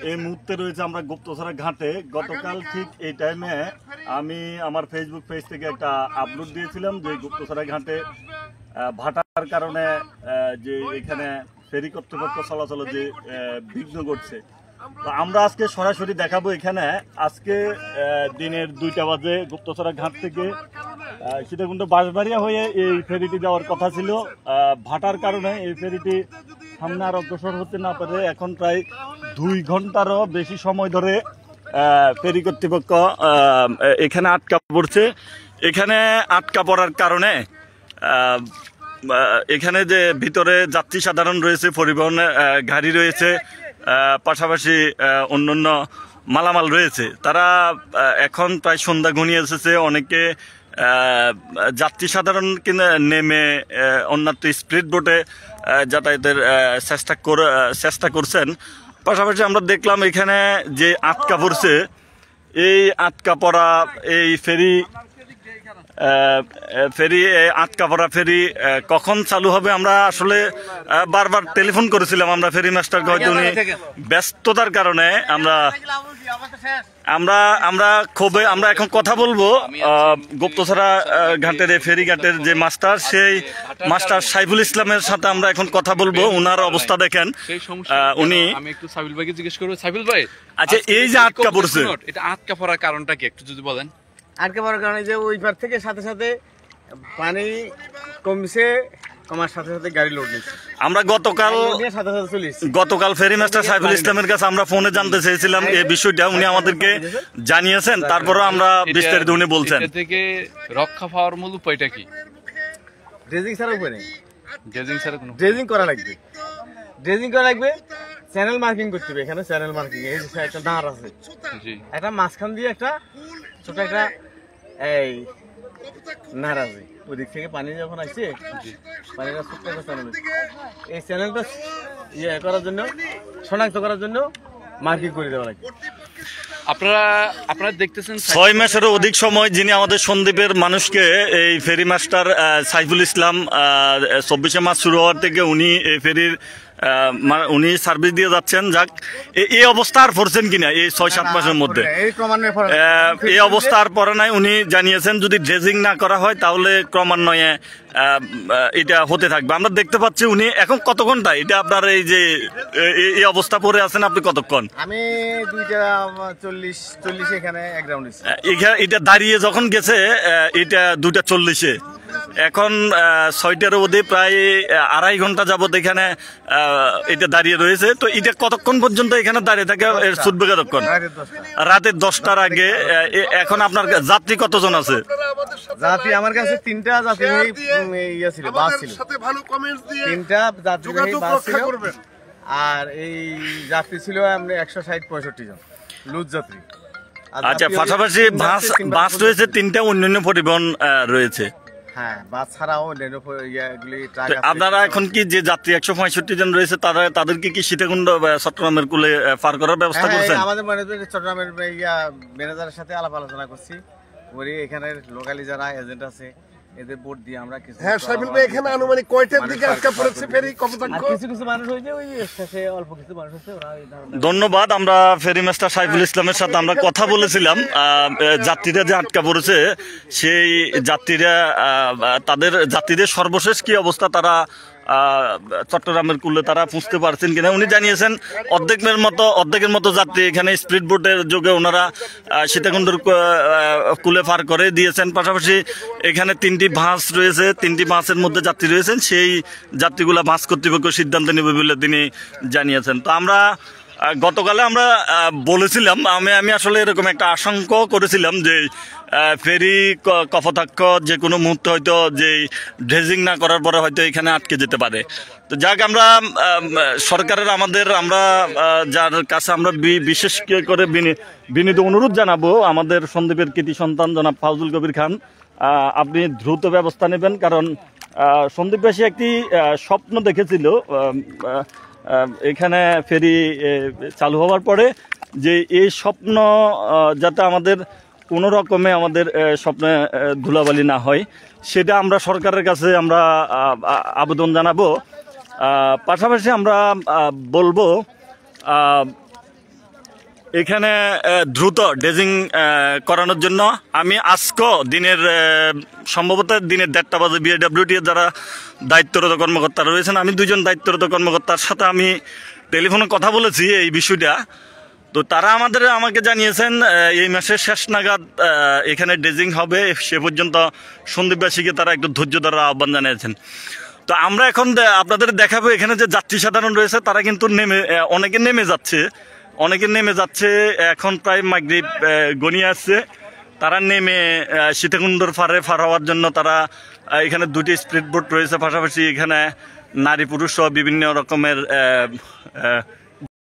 এই মুহূর্তে রয়েছে আমরা গুপ্তছড়া ঘাটে। গতকাল ঠিক এই টাইমে আমি আমার ফেসবুক পেজ থেকে একটা আপলোড দিয়েছিলাম যে গুপ্তছড়া ঘাটে ভাটার কারণে যে এখানে ফেরি কর্তৃপক্ষ চলাচল যে বিঘ্ন ঘটছে। তো আমরা আজকে সরাসরি দেখাবো এখানে। আজকে দিনের 2টা বাজে গুপ্তছড়া ঘাট থেকে সীতাকুণ্ড বাঁশবাড়িয়া হয়ে এই ফেরিটি যাওয়ার কথা ছিল। ভাটার কারণে এই ফেরিটি সামনে আর অগ্রসর হতে না পারে। এখন প্রায় 2 ঘন্টারও বেশি সময় ধরে ফেরি কর্তৃপক্ষ এখানে আটকা পড়ছে। এখানে আটকা পড়ার কারণে এখানে যে ভিতরে যাত্রী সাধারণ রয়েছে, পরিবহন গাড়ি রয়েছে, পাশাপাশি অন্যান্য মালামাল রয়েছে, তারা এখন প্রায় সন্ধ্যা ঘনিয়ে এসেছে। অনেকে যাত্রী সাধারণ কিনে নেমে অন্যান্য স্পিড বোটে যাতায়াতের চেষ্টা করছেন। পাশাপাশি আমরা দেখলাম এখানে যে আটকা পড়ছে, এই আটকা পড়া এই ফেরি আটকা পড়া ফেরি কখন চালু হবে আমরা আসলে বারবার টেলিফোন করেছিলাম আমরা ফেরি মাস্টারকে, হয়তো উনি ব্যস্ততার কারণে আমরা এখন কথা বলবো গুপ্তছড়া ঘাটের ফেরি ঘাটের যে মাস্টার, সেই মাস্টার সাইফুল ইসলামের সাথে আমরা এখন কথা বলবো। উনার অবস্থা দেখেন উনি। আমি একটু সাইফুল ভাইকে জিজ্ঞেস করবো। সাইফুল ভাই, আচ্ছা এই যে আটকা পড়ছে, এটা আটকা পড়ার কারণটা কি একটু যদি বলেন। আটকে পড়ার কারণে যে ওই পার থেকে সাথে সাথে পানি কমছে, কমার সাথে সাথে গাড়ি লোড নিচ্ছে। আমরা গতকাল ফেরি মাস্টার সাইফুল ইসলামের কাছে আমরা ফোনে জানতে চেয়েছিলাম এই বিষয়টা, উনি আমাদেরকে জানিয়েছেন। তারপরে আমরা বিস্তারিত উনি বলছেন। এর থেকে রক্ষা পাওয়ার মূল উপায়টা কি? ড্রেজিং ছাড়া উপায় নেই। ড্রেজিং ছাড়া কোনো ড্রেজিং করা লাগবে, চ্যানেল মার্কিং করতে হবে। এখানে চ্যানেল মার্কিং, এই যে একটা দাঁড় আছে, একটা মাঝখান দিয়ে একটা ছোট একটা এই নারাজি, ওই দিক থেকে পানি যখন আসছে, পানিটা ছোট্ট একটা চ্যানেল, এই চ্যানেলটা করার জন্য, শনাক্ত করার জন্য মার্কিং করে দেওয়া লাগবে। আপনারা দেখতেছেন 6 মাসেরও অধিক সময় যিনি আমাদের সন্দ্বীপের মানুষকে এই ফেরি মাস্টার সাইফুল ইসলাম 24শে মাস শুরু হওয়ার থেকে উনি এই ফেরির উনি সার্ভিস দিয়ে যাচ্ছেন। যাক, এই অবস্থা আর পড়ছেন কিনা এই 6-7 মাসের মধ্যে এই অবস্থা আর পড়ে নাই। উনি জানিয়েছেন যদি ড্রেজিং না করা হয় তাহলে ক্রমান্বয়ে এটা হতে থাকবে। আমরা দেখতে পাচ্ছি উনি এখন কত ঘন্টা এটা আপনার এই যে এই অবস্থা পড়ে আছেন আপনি কতক্ষণ? আমি 2:40 এখানে এক রাউন্ড এটা দাঁড়িয়ে যখন গেছে এটা 2:40-এ, এখন 6টার অবধি প্রায় 2.5 ঘন্টা যাবত এখানে এটা দাঁড়িয়ে রয়েছে। তো এটা কতক্ষণ পর্যন্ত এখানে দাঁড়িয়ে থাকে ছুটবে কতক্ষণ? রাতের 10টার আগে। এখন আপনার যাত্রী কতজন আছে? যাত্রী আমার কাছে 3টা যাত্রী ছিল, বাস ছিল, 3টা যাত্রীবাহী বাস ছিল, আর এই যাত্রী ছিল 160-65 জন লুজ যাত্রী। আচ্ছা, পাশাপাশি বাস রয়েছে 3টা, অন্যান্য পরিবহন রয়েছে। হ্যাঁ, বাস ছাড়াও আপনারা এখন কি যে যাত্রী 165 জন রয়েছে তাদেরকে কি সীতাকুণ্ড চট্টগ্রামের কুলে পার করার ব্যবস্থা করছেন? আমাদের চট্টগ্রামের ম্যানেজারের সাথে আলাপ আলোচনা করছি। এখানের লোকালি যারা এজেন্ট আছে এদের বোট দিয়ে আমরা কিছু। হ্যাঁ সাইফুল ভাই, এখানে আনুমানিক কয়টার দিকে আটকা পড়েছে ফেরি? কিছু মানুষ হয়েছে, ওই স্টেশনে অল্প কিছু মানুষ আছে, ওরা। ধন্যবাদ। আমরা ফেরি মাস্টার সাইফুল ইসলামের সাথে আমরা কথা বলেছিলাম। যাত্রীরা যে আটকা পড়েছে সেই যাত্রীদের সর্বশেষ কি অবস্থা, তারা চট্টগ্রামের কুলে তারা পুষতে পারছেন কিনা। উনি জানিয়েছেন অর্ধেকের মতো যাত্রী এখানে স্পিড বোটের যোগে ওনারা সীতাকুণ্ডের কুলে পার করে দিয়েছেন। পাশাপাশি এখানে 3টি বাস রয়েছে, 3টি বাসের মধ্যে যাত্রী রয়েছেন, সেই যাত্রীগুলা বাস কর্তৃপক্ষ সিদ্ধান্ত নেবে বলে তিনি জানিয়েছেন। তো আমরা গতকালে আমরা বলেছিলাম, আমি আসলে এরকম একটা আশঙ্কা করেছিলাম যে ফেরি কপোতাক্ষ যে কোনো মুহূর্তে হয়তো যে ড্রেজিং না করার পরে হয়তো এখানে আটকে যেতে পারে। তো যাক, আমরা সরকারের আমরা যার কাছে আমরা বিশেষ করে বিনীত অনুরোধ জানাবো, আমাদের সন্দ্বীপের কৃতি সন্তান জনাব ফাউজুল কবির খান, আপনি দ্রুত ব্যবস্থা নেবেন। কারণ সন্দ্বীপবাসী একটি স্বপ্ন দেখেছিল এখানে ফেরি চালু হওয়ার পরে, যে এই স্বপ্ন যাতে আমাদের কোনো রকমে আমাদের স্বপ্নে ধুলাবালি না হয়, সেটা আমরা সরকারের কাছে আমরা আবেদন জানাবো। পাশাপাশি আমরা বলবো এখানে দ্রুত ড্রেজিং করানোর জন্য আমি আজকেও দিনের সম্ভবত দিনের 1:30 বাজে বিএডব্লিউটি যারা দায়িত্বরত কর্মকর্তা রয়েছেন, আমি 2 জন দায়িত্বরত কর্মকর্তার সাথে আমি টেলিফোনে কথা বলেছি এই বিষয়টা। তো তারা আমাকে জানিয়েছেন এই মাসের শেষ নাগাদ এখানে ড্রেজিং হবে, সে পর্যন্ত সন্দ্বীপবাসীকে তারা একটু ধৈর্য ধরার আহ্বান জানিয়েছেন। তো আমরা এখন আপনাদের দেখাবো এখানে যে যাত্রী সাধারণ রয়েছে তারা কিন্তু অনেকে নেমে যাচ্ছে। এখন প্রায় মাগরিব গনিয়ে আসছে, তারা নেমে সীতাকুণ্ডর পার হওয়ার জন্য তারা এখানে 2টি স্পিড বোট রয়েছে, পাশাপাশি এখানে নারী পুরুষ সহ বিভিন্ন রকমের